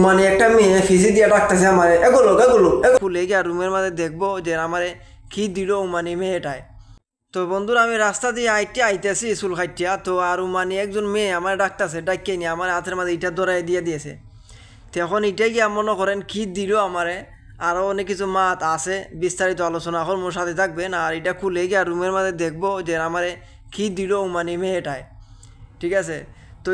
মানে একটা মেয়ে ফিসি দিয়ে ডাকতেছে আমার এগুলো খুলে গিয়ে রুমের মাঝে দেখবো যে আমারে কি দিল মানে মেয়েটায়। তো বন্ধুরা আমি রাস্তা দিয়ে আইতেছি চুল খাইটিয়া, তো আর মানে একজন মেয়ে আমার ডাকতেছে, ডাকিয়ে নিয়ে আমার হাতের মাঝে ইটা ধরাই দিয়ে তো এখন এটাই গিয়ে মনে করেন কি দিল আমারে। আরও অনেক কিছু মাত আছে, বিস্তারিত আলোচনা এখন মোর সাথে থাকবেন। আর এটা খুলে গিয়ে রুমের মাঝে দেখবো যে আমারে কি দিল মানে মেয়েটায়, ঠিক আছে। তো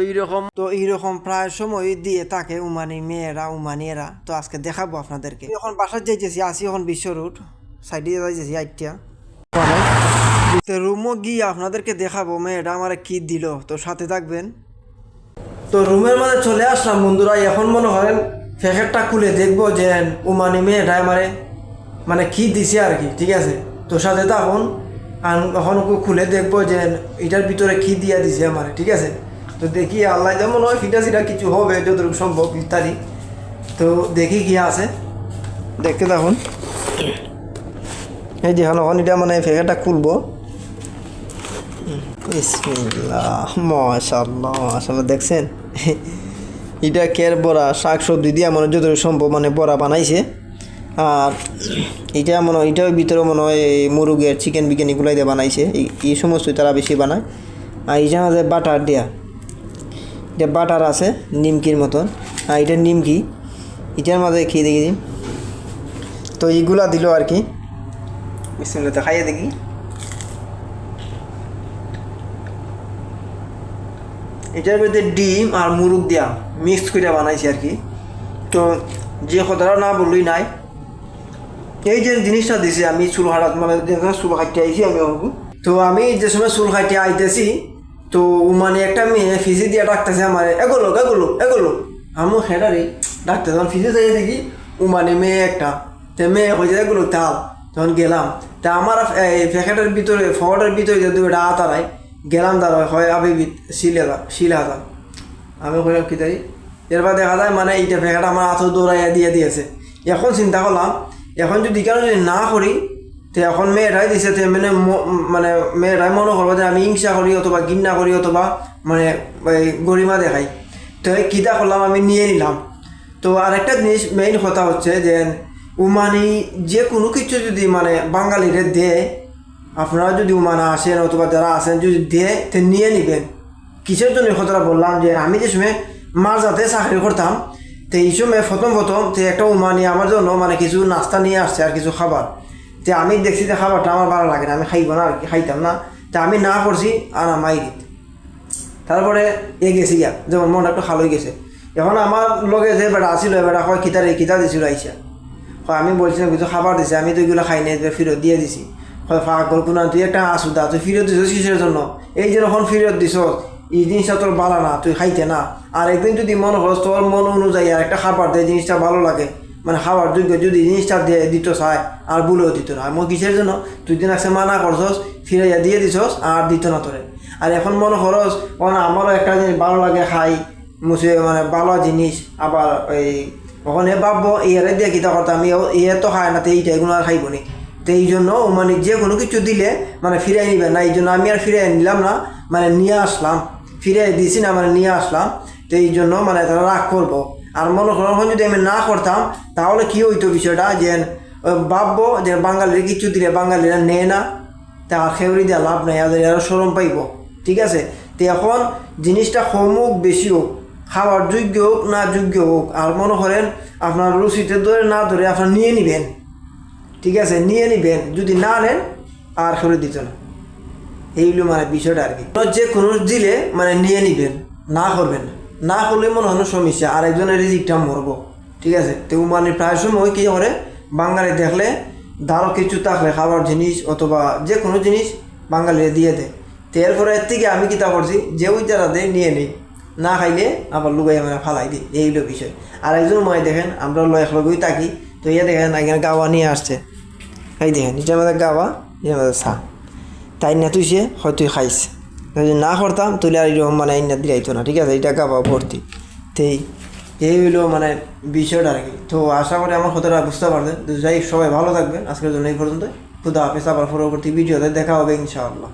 এইরকম প্রায় সময় দিয়ে থাকে উমানিয়েরা। তো আজকে দেখাবো আপনাদেরকে। এখন বাসার যাইতেছি, আসি এখন বিশ্ব রুট সাইডে যাইতেছি আইটিয়া। তো রুমও গিয়ে আপনাদেরকে দেখাবো মেয়েটা আমার কি দিল, তো সাথে থাকবেন। তো রুমের মাঝে চলে আসলাম বন্ধুরা। এখন মনে করেন প্যাকেটটা খুলে দেখবো যে মেয়েটা আমারে মানে কি দিছে আর কি, ঠিক আছে। তো সাথে থাকুন, আর এখন খুলে দেখবো যে এটার ভিতরে কি দিয়া দিছে আমারে, ঠিক আছে। তো দেখি আল্লাহ যেমন হয় ফিটা কিছু হবে যতটুকু সম্ভব ইত্যাদি। তো দেখি কি আছে, দেখতে থাকুন। এই যে এখন এটা মানে প্যাকেটটা খুলবো। বিসমিল্লাহ, মাশাআল্লাহ মাশাআল্লাহ, দেখছেন এটা কের বড়া শাক সবজি দিয়ে মনে যতটুকু সম্ভব মানে বড়া বানাইছে। আর এটা মনে হয় এটার ভিতরে মনে হয় মুরগের চিকেন বিকেন এগুলাই দিয়ে বানাইছে, এই সমস্তই তারা বেশি বানায়। আর এই যে আমাদের বাটার দেয়া, এটা বাটার আছে নিমকির মতন। আর এটা নিমকি, এটার মাঝে খেয়ে দেখি। তো এইগুলা দিল আর কি, বিসমিল্লাহ খাইয়ে দেখি। এটার মধ্যে ডিম আর মুরগ দিয়া মিক্স করে বানাইছে আর কি। তো যে কথাটা না বললেই নাই, এই যে জিনিসটা দিছে আমি চুল হারাত মানে চুল কাটতে আইছি আমি। তো আমি যে সময় চুল কাটতে আইতেছি, তো মানে একটা মেয়ে ফিজি দিয়ে ডাকতেছে আমার এগুলো আমি হেডারে ডাকতে তখন ফিজে যাই দেখি মানে মেয়ে একটা। তো মেয়ে হয়ে যায় এগুলো তাল, তখন গেলাম। তা আমার প্যাকেটের ভিতরে ফোয়ারের ভিতরে যে দুইটা আতারাই গেলাম, তারা হয় আবিবিত শিলাদা। আমি কইলাম কি তাই, এরপর দেখা যায় মানে এইটা প্যাকেট আমার হাতও দৌড়াইয়া দিয়েছে। এখন চিন্তা করলাম, এখন যদি কেন যদি না করি, তো এখন মেয়েরাই দিছে, তো মানে মেয়েরাই মনে করবো যে আমি হিংসা করি অথবা ঘৃণা করি অথবা মানে গরিমা দেখাই। তো কিতা করলাম, আমি নিয়ে নিলাম। তো আরেকটা জিনিস মেইন কথা হচ্ছে যে উমানি যে কোনো কিছু যদি মানে বাঙালিরে দেয়, আপনারা যদি উমানা আসেন অথবা যারা আসেন যদি দেয় তো নিয়ে নেবেন। কিসের জন্য কথাটা বললাম, যে আমি যে সময় মার যাতে চাকরি করতাম, তো এই সময় প্রথম তো একটা উমানি আমার জন্য মানে কিছু নাস্তা নিয়ে আসছে আর কিছু খাবার। তো আমি দেখছি যে খাবারটা আমার ভালো লাগে না, আমি খাইব না আর কি, খাইতাম না। তো আমি না করছি আর আমাই দিত। তারপরে গেছি গিয়া যেমন মনটা একটু ভালোই গেছে। এখন আমার লগে যে বেটা আসিল, বেটা হয় কিতা দিছিল আইসা, হয় আমি বলছিলাম কিছু খাবার দিছে, আমি তো এগুলো খাই নাই, ফেরত দিয়ে দিছি। হয় ফাঁকল কোনা তুই একটা আসুদা, তুই ফেরত দিছ কিসের জন্য? এই যে যখন ফেরত দিছ এই জিনিসটা তোর ভালো না, তুই খাইতে না। আর একদিন যদি মনে করস তোর মন অনুযায়ী আর একটা খাবার দেয় জিনিসটা ভালো লাগে, মানে খাবার যোগ্য যদি জিনিসটা দিত চায় আর বলেও দিত না, মই কিসের জন্য তুই দিন আসে মানা করছস, ফিরাইয়া দিয়ে দিছস আর দিত না তোরে। আর এখন মনে করস ও না আমারও একটা জিনিস ভালো লাগে খাই মুছে মানে ভালো জিনিস, আবার এই ওখানে ভাববো ইয়ারে দিয়ে কিতা করতাম, ইয়ে তো খায় না, তো এইটা এগুলো আর খাইব নি। তো এই জন্য মানে যে কোনো কিছু দিলে মানে ফিরাই নিবেন না। এই জন্য আমি আর ফিরাই নিলাম না, মানে নিয়ে আসলাম, ফিরাই দিয়েছি না মানে নিয়ে আসলাম। তো এই জন্য মানে তারা রাগ করবো। আর মনে করো যদি আমি না করতাম তাহলে কি হইতো বিষয়টা, যে ভাববো যে বাঙালির কিছু দিলে বাঙালিরা নেয় না, তা খেউরি দেওয়া লাভ নেই, আর আরও সরম পাইব, ঠিক আছে। তো এখন জিনিসটা কম হোক বেশি হোক, খাওয়ার যোগ্য হোক না যোগ্য হোক, আর মনে করেন আপনার রুচিতে ধরে না ধরে আপনার নিয়ে নিবেন, ঠিক আছে, নিয়ে নিবেন। যদি না নেন আর ফেরত দিত না, এইগুলো মানে বিষয়টা আর কি। যে কোনো দিলে মানে নিয়ে নিবেন, না করবেন না করলে মনে হয় সমস্যা, আর একজনের রিজিকটা মরবো, ঠিক আছে। তো মানে প্রায় সময় কী করে বাঙালি দেখলে দারো কিছু থাকলে খাবার জিনিস অথবা যে কোনো জিনিস বাঙালিরা দিয়ে দেয়। তো এরপরে এর থেকে আমি কিতা করছি, যে ওই যারা দেয় নিয়ে নিই, না খাইলে আবার লুগাই মানে ফালাই দিই, এইগুলো বিষয়। আর একজন মায় দেখেন আমরা একলগেই থাকি, তো ইয়ে দেখেন এখানে গাওয়া নিয়ে আসছে, এই দেখেন এটা আমাদের গাওয়া, এটা আমাদের চা, তাই না তুই সে হয়তো খাইস, যদি না করতাম তুলে আর এরকম মানে আইনা দিলাইতো না, ঠিক আছে। এটা গাওয়া ভর্তি, তেই এই হইলো মানে বিষয়টা আর কি। তো আশা করি আমার কথাটা বুঝতে পারবেন। তো যাই সবাই ভালো থাকবেন, আজকের জন্য এই পর্যন্ত। খুদা হাফেজ, আবার পরবর্তী ভিডিওতে দেখা হবে ইনশাআল্লাহ।